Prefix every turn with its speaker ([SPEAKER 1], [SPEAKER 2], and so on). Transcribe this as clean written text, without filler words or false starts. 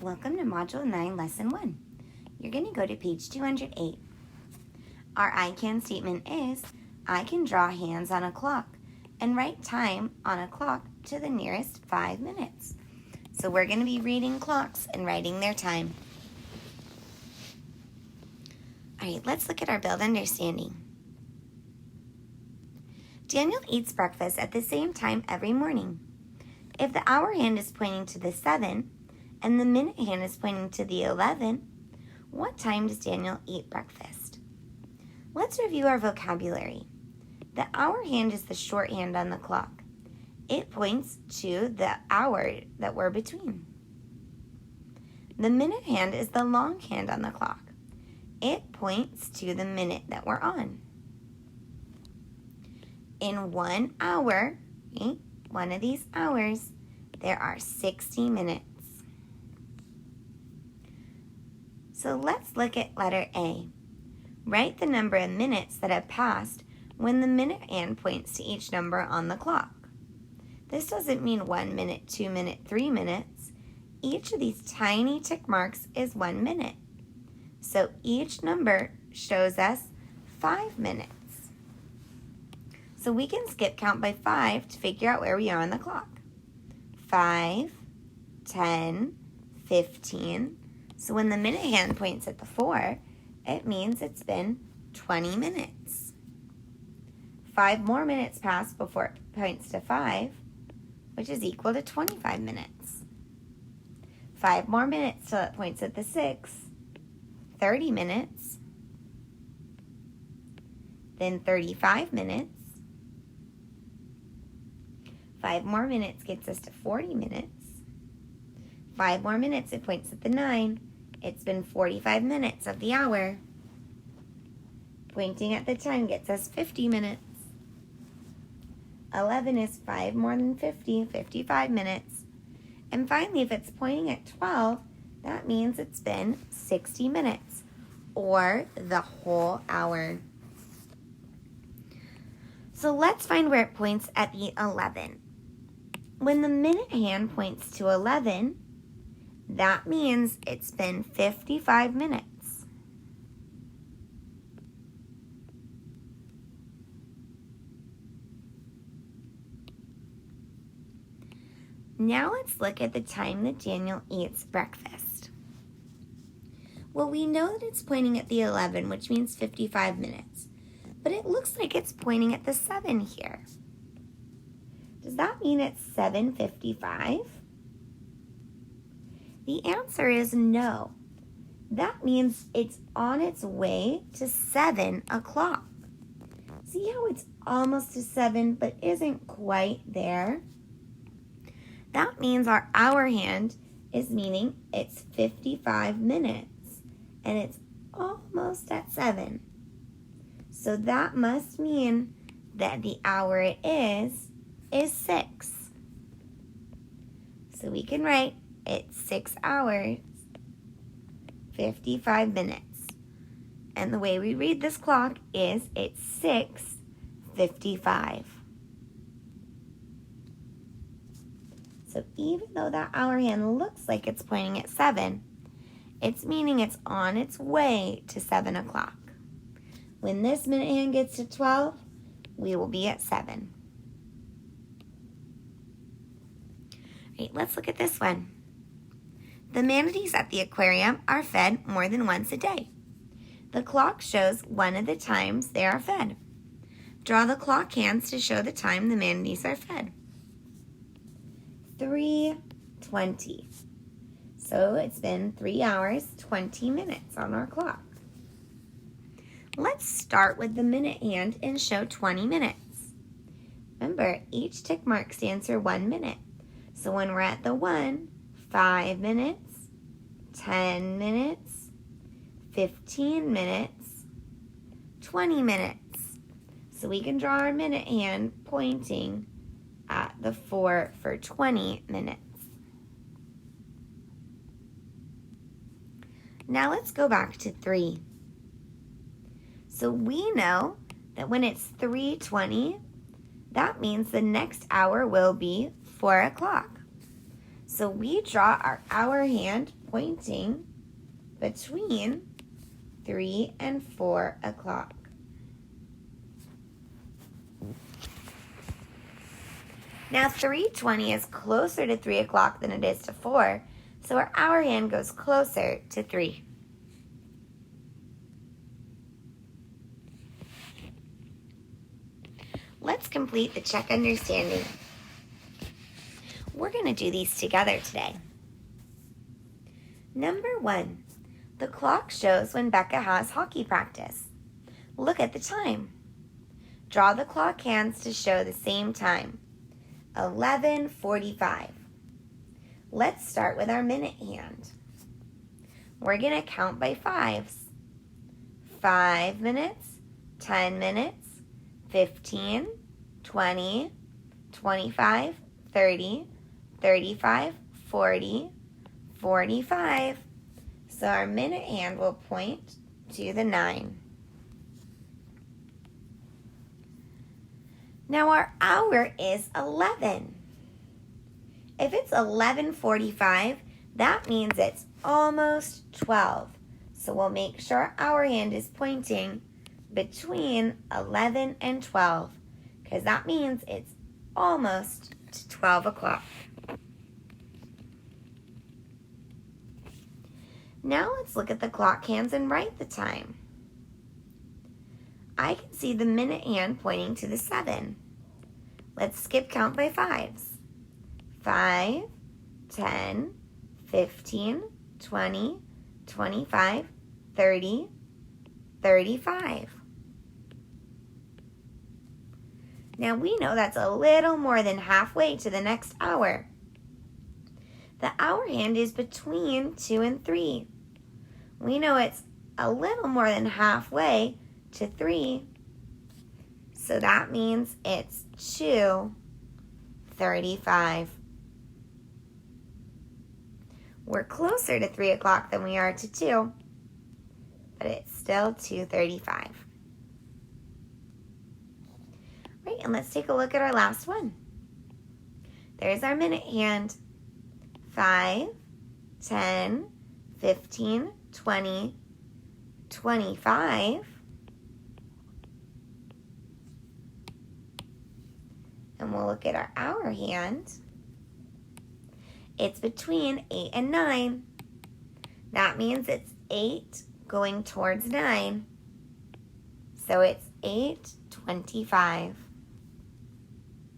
[SPEAKER 1] Welcome to Module 9, Lesson 1. You're going to go to page 208. Our I can statement is, I can draw hands on a clock and write time on a clock to the nearest 5 minutes. So we're going to be reading clocks and writing their time. All right, let's look at our build understanding. Daniel eats breakfast at the same time every morning. If the hour hand is pointing to the 7 and the minute hand is pointing to the 11, what time does Daniel eat breakfast? Let's review our vocabulary. The hour hand is the short hand on the clock. It points to the hour that we're between. The minute hand is the long hand on the clock. It points to the minute that we're on. In 1 hour, right, one of these hours, there are 60 minutes. So let's look at letter A. Write the number of minutes that have passed when the minute hand points to each number on the clock. This doesn't mean 1 minute, 2 minutes, 3 minutes. Each of these tiny tick marks is 1 minute. So each number shows us 5 minutes. So we can skip count by 5 to figure out where we are on the clock. 5, 10, 15. So when the minute hand points at the 4, it means it's been 20 minutes. 5 more minutes pass before it points to 5, which is equal to 25 minutes. 5 more minutes till it points at the 6, 30 minutes. Then 35 minutes. 5 more minutes gets us to 40 minutes. 5 more minutes, it points at the 9. It's been 45 minutes of the hour. Pointing at the 10 gets us 50 minutes. 11 is 5 more than 50, 55 minutes. And finally, if it's pointing at 12, that means it's been 60 minutes, or the whole hour. So let's find where it points at the 11. When the minute hand points to 11, that means it's been 55 minutes. Now let's look at the time that Daniel eats breakfast. Well, we know that it's pointing at the 11, which means 55 minutes. But it looks like it's pointing at the 7 here. Does that mean it's 7:55? The answer is no. That means it's on its way to 7 o'clock. See how it's almost to 7 but isn't quite there? That means our hour hand is meaning it's 55 minutes and it's almost at 7. So that must mean that the hour it is 6. So we can write it's 6 hours, 55 minutes. And the way we read this clock is it's 6:55. So even though that hour hand looks like it's pointing at 7, it's meaning it's on its way to 7 o'clock. When this minute hand gets to 12, we will be at 7. All right, let's look at this one. The manatees at the aquarium are fed more than once a day. The clock shows one of the times they are fed. Draw the clock hands to show the time the manatees are fed. 3:20. So it's been 3 hours, 20 minutes on our clock. Let's start with the minute hand and show 20 minutes. Remember, each tick mark stands for 1 minute. So when we're at the 1, 5 minutes, 10 minutes, 15 minutes, 20 minutes. So we can draw our minute hand pointing at the 4 for 20 minutes. Now let's go back to 3. So we know that when it's 3:20, that means the next hour will be 4 o'clock. So we draw our hour hand pointing between 3 and 4 o'clock. Now 3:20 is closer to 3 o'clock than it is to 4, so our hour hand goes closer to 3. Let's complete the check understanding. We're going to do these together today. Number 1, the clock shows when Becca has hockey practice. Look at the time. Draw the clock hands to show the same time. 11:45. Let's start with our minute hand. We're going to count by 5s. 5 minutes, 10 minutes, 15, 20, 25, 30, 35, 40, 45. So our minute hand will point to the 9. Now our hour is 11. If it's 11:45, that means it's almost 12. So we'll make sure our hand is pointing between 11 and 12, because that means it's almost to 12 o'clock. Now let's look at the clock hands and write the time. I can see the minute hand pointing to the 7. Let's skip count by 5s. 5, 10, 15, 20, 25, 30, 35. Now we know that's a little more than halfway to the next hour. The hour hand is between 2 and 3. We know it's a little more than halfway to 3. So that means it's 2:35. We're closer to 3 o'clock than we are to 2, but it's still 2:35. Right, and let's take a look at our last one. There's our minute hand. 5, 10, 15, 20, 25. And we'll look at our hour hand. It's between 8 and 9. That means it's 8 going towards 9. So it's 8:25.